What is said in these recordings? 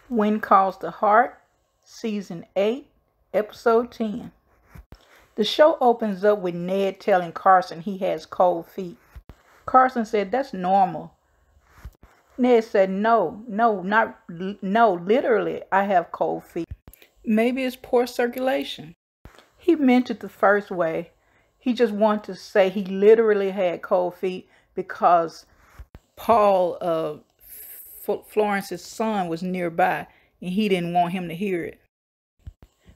When Calls the Heart, Season 8, Episode 10. The show opens up with Ned telling Carson he has cold feet. Carson said that's normal. Ned said no, literally I have cold feet. Maybe it's poor circulation. He meant it the first way. He just wanted to say he literally had cold feet because Paul, Florence's son, was nearby and he didn't want him to hear it.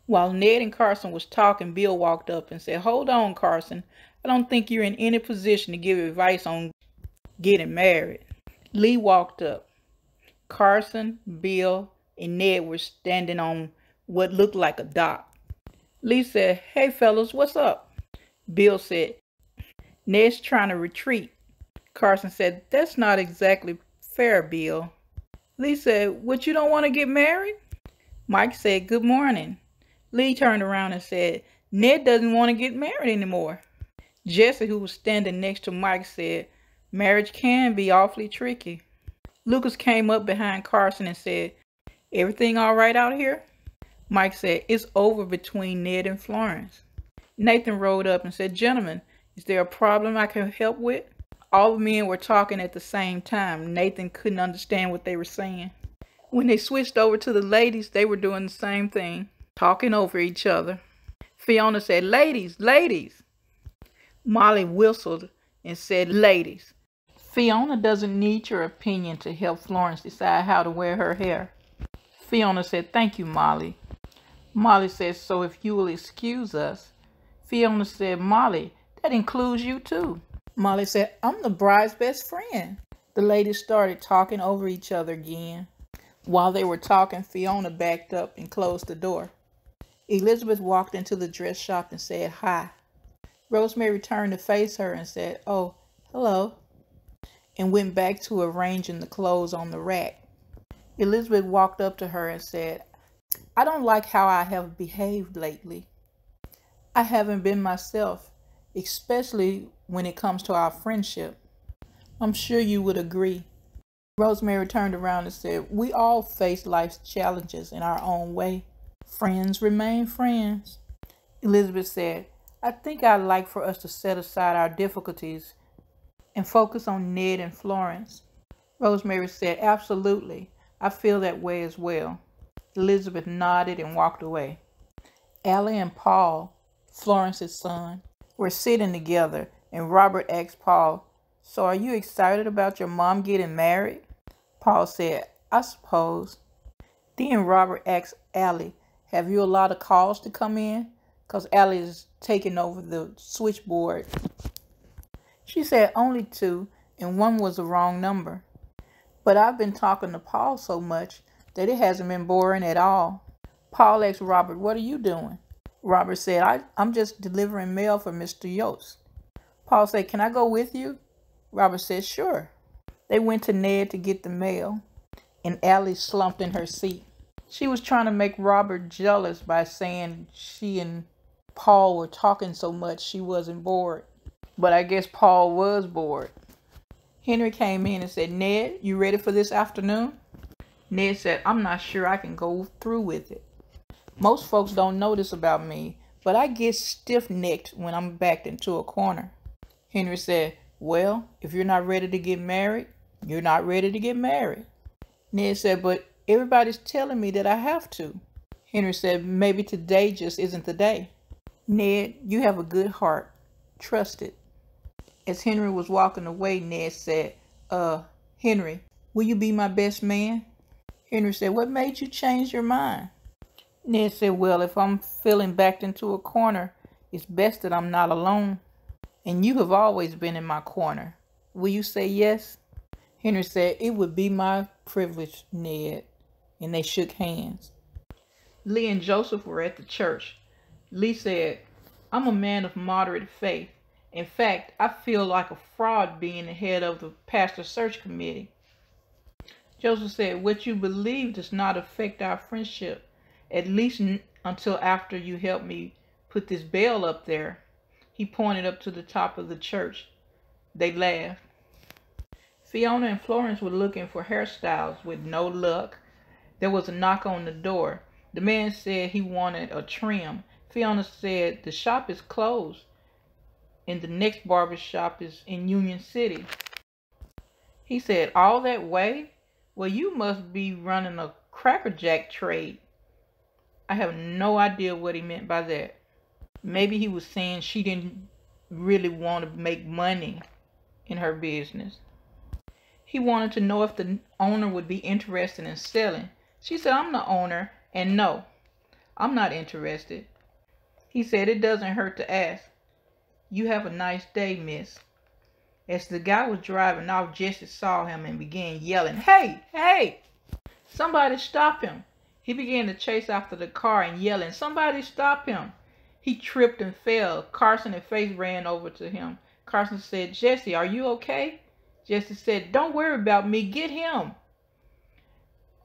While Ned and Carson was talking, Bill walked up and said, "Hold on, Carson. I don't think you're in any position to give advice on getting married." Lee walked up. Carson, Bill, and Ned were standing on what looked like a dock. Lee said, "Hey fellas, what's up?" Bill said, "Ned's trying to retreat." Carson said, "That's not exactly fair, Bill." Lee said, "What, you don't want to get married?" Mike said, "Good morning." Lee turned around and said, "Ned doesn't want to get married anymore." Jesse, who was standing next to Mike, said, "Marriage can be awfully tricky." Lucas came up behind Carson and said, "Everything all right out here?" Mike said, "It's over between Ned and Florence." Nathan rode up and said, "Gentlemen, is there a problem I can help with?" All the men were talking at the same time. Nathan couldn't understand what they were saying. When they switched over to the ladies, they were doing the same thing, talking over each other. Fiona said, "Ladies, ladies." Molly whistled and said, "Ladies." "Fiona doesn't need your opinion to help Florence decide how to wear her hair." Fiona said, "Thank you, Molly." Molly said, "So if you will excuse us." Fiona said, "Molly, that includes you too." Molly said, "I'm the bride's best friend." The ladies started talking over each other again. While they were talking, Fiona backed up and closed the door. Elizabeth walked into the dress shop and said, "Hi." Rosemary turned to face her and said, "Oh, hello," and went back to arranging the clothes on the rack. Elizabeth walked up to her and said, "I don't like how I have behaved lately. I haven't been myself, especially when it comes to our friendship. I'm sure you would agree." Rosemary turned around and said, "We all face life's challenges in our own way. Friends remain friends." Elizabeth said, "I think I'd like for us to set aside our difficulties and focus on Ned and Florence." Rosemary said, "Absolutely. I feel that way as well." Elizabeth nodded and walked away. Allie and Paul, Florence's son, were sitting together, and Robert asked Paul, "So are you excited about your mom getting married?" Paul said, "I suppose." Then Robert asked Allie, "Have you a lot of calls to come in?" Because Allie is taking over the switchboard. She said, "Only 2, and one was the wrong number. But I've been talking to Paul so much that it hasn't been boring at all." Paul asked Robert, "What are you doing?" Robert said, I'm just delivering mail for Mr. Yost." Paul said, "Can I go with you?" Robert said, "Sure." They went to Ned to get the mail, and Allie slumped in her seat. She was trying to make Robert jealous by saying she and Paul were talking so much she wasn't bored. But I guess Paul was bored. Henry came in and said, "Ned, you ready for this afternoon?" Ned said, "I'm not sure I can go through with it. Most folks don't know this about me, but I get stiff-necked when I'm backed into a corner." Henry said, "Well, if you're not ready to get married, you're not ready to get married." Ned said, "But everybody's telling me that I have to." Henry said, "Maybe today just isn't the day." "Ned, you have a good heart. Trust it." As Henry was walking away, Ned said, Henry, will you be my best man?" Henry said, "What made you change your mind?" Ned said, "Well, if I'm feeling backed into a corner, it's best that I'm not alone. And you have always been in my corner. Will you say yes?" Henry said, "It would be my privilege, Ned." And they shook hands. Lee and Joseph were at the church. Lee said, "I'm a man of moderate faith. In fact, I feel like a fraud being the head of the pastor search committee." Joseph said, "What you believe does not affect our friendship, at least until after you help me put this bell up there." He pointed up to the top of the church. They laughed. Fiona and Florence were looking for hairstyles with no luck. There was a knock on the door. The man said he wanted a trim. Fiona said the shop is closed and the next barber shop is in Union City. He said, all that way? Well, you must be running a crackerjack trade. I have no idea what he meant by that. Maybe he was saying she didn't really want to make money in her business. He wanted to know if the owner would be interested in selling. She said, I'm the owner, and no, I'm not interested. He said, it doesn't hurt to ask. You have a nice day, miss. As the guy was driving off, Jesse saw him and began yelling, hey, hey, somebody stop him. He began to chase after the car and yelling, somebody stop him. He tripped and fell. Carson and Faith ran over to him. Carson said, Jesse, are you okay? Jesse said, don't worry about me, get him.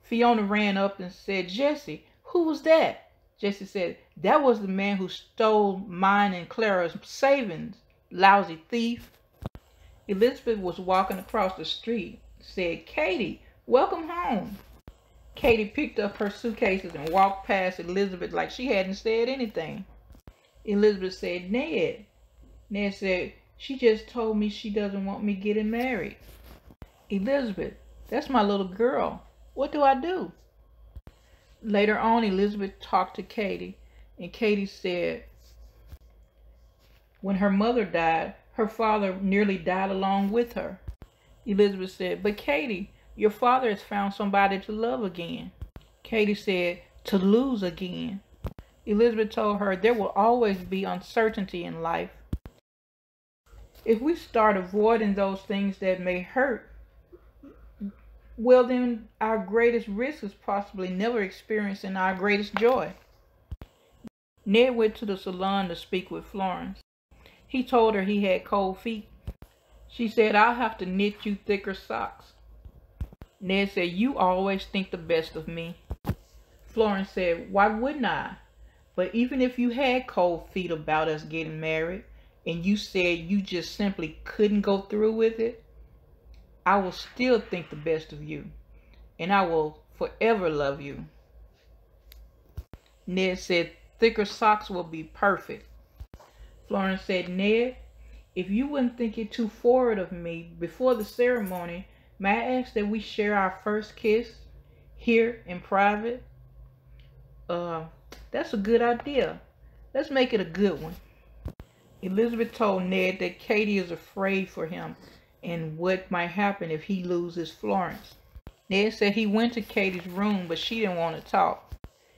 Fiona ran up and said, Jesse, who was that? Jesse said, that was the man who stole mine and Clara's savings, lousy thief. Elizabeth was walking across the street, said, Katie, welcome home. Katie picked up her suitcases and walked past Elizabeth like she hadn't said anything. Elizabeth said, Ned. Ned said, she just told me she doesn't want me getting married. Elizabeth, that's my little girl. What do I do? Later on, Elizabeth talked to Katie, and Katie said, when her mother died, her father nearly died along with her. Elizabeth said, but Katie, your father has found somebody to love again. Katie said, to lose again. Elizabeth told her there will always be uncertainty in life. If we start avoiding those things that may hurt, well then our greatest risk is possibly never experiencing our greatest joy. Ned went to the salon to speak with Florence. He told her he had cold feet. She said, I'll have to knit you thicker socks. Ned said, you always think the best of me. Florence said, why wouldn't I? But even if you had cold feet about us getting married, and you said you just simply couldn't go through with it, I will still think the best of you, and I will forever love you. Ned said, thicker socks will be perfect. Florence said, Ned, if you wouldn't think it too forward of me, before the ceremony, may I ask that we share our first kiss here in private? That's a good idea. Let's make it a good one. Elizabeth told Ned that Katie is afraid for him and what might happen if he loses Florence. Ned said he went to Katie's room, but she didn't want to talk.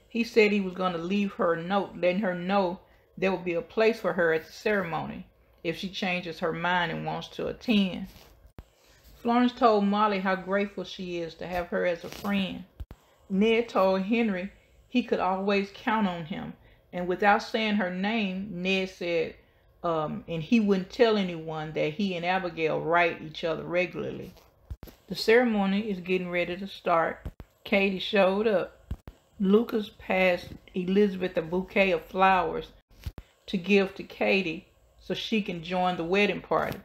He said he was going to leave her a note, letting her know there will be a place for her at the ceremony if she changes her mind and wants to attend. Florence told Molly how grateful she is to have her as a friend. Ned told Henry he could always count on him, and without saying her name, Ned said and he wouldn't tell anyone that he and Abigail write each other regularly. The ceremony is getting ready to start. Katie showed up. Lucas passed Elizabeth a bouquet of flowers to give to Katie so she can join the wedding party.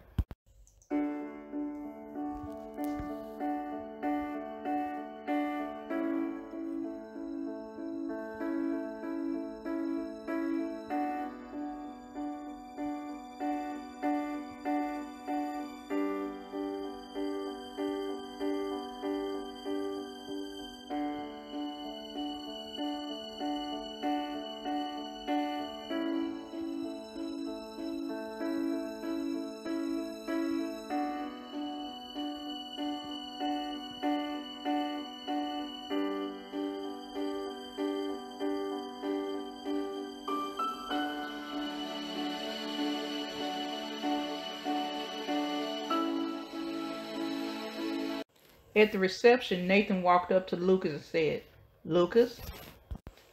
At the reception, Nathan walked up to Lucas and said, Lucas?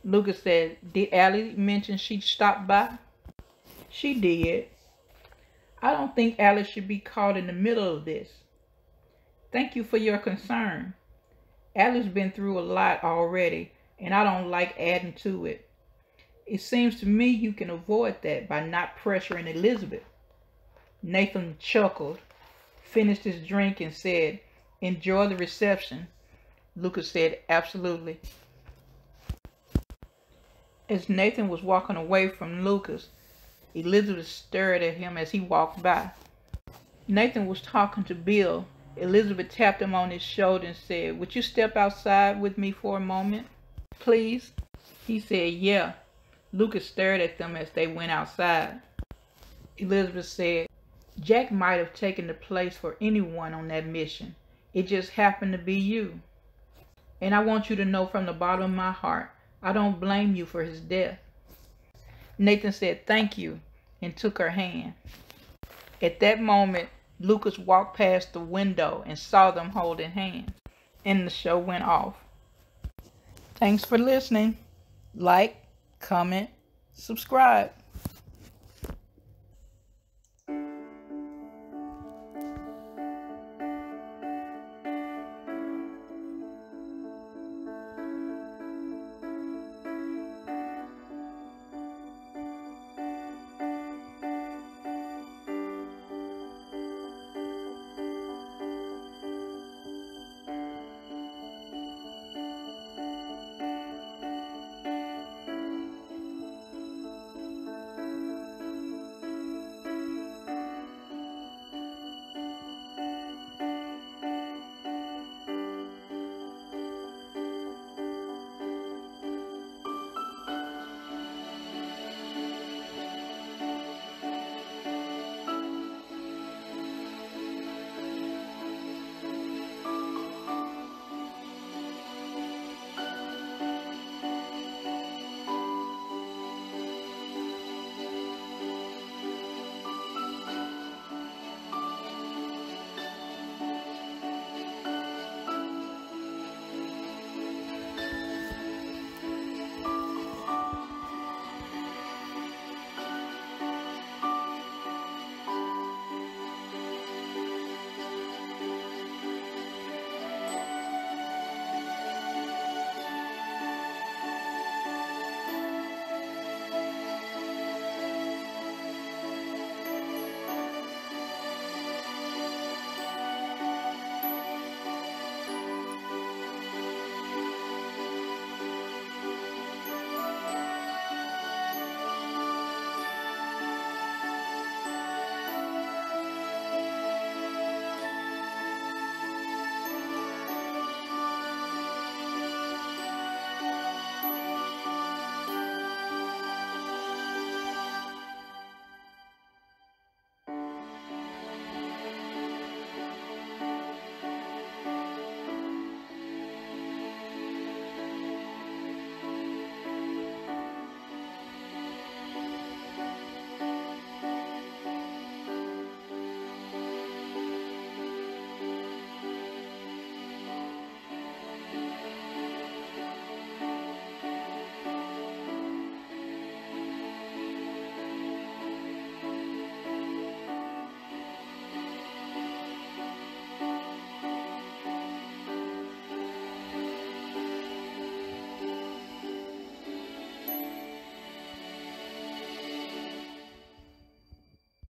Lucas said, did Allie mention she'd stop by? She did. I don't think Allie should be caught in the middle of this. Thank you for your concern. Allie's been through a lot already, and I don't like adding to it. It seems to me you can avoid that by not pressuring Elizabeth. Nathan chuckled, finished his drink, and said, enjoy the reception. Lucas said, absolutely. As Nathan was walking away from Lucas, Elizabeth stared at him as he walked by. Nathan was talking to Bill. Elizabeth tapped him on his shoulder and said, would you step outside with me for a moment, please? He said, yeah. Lucas stared at them as they went outside. Elizabeth said, Jack might have taken the place for anyone on that mission. It just happened to be you. And I want you to know from the bottom of my heart, I don't blame you for his death. Nathan said, thank you, and took her hand. At that moment, Lucas walked past the window and saw them holding hands, and the show went off. Thanks for listening. Like, comment, subscribe.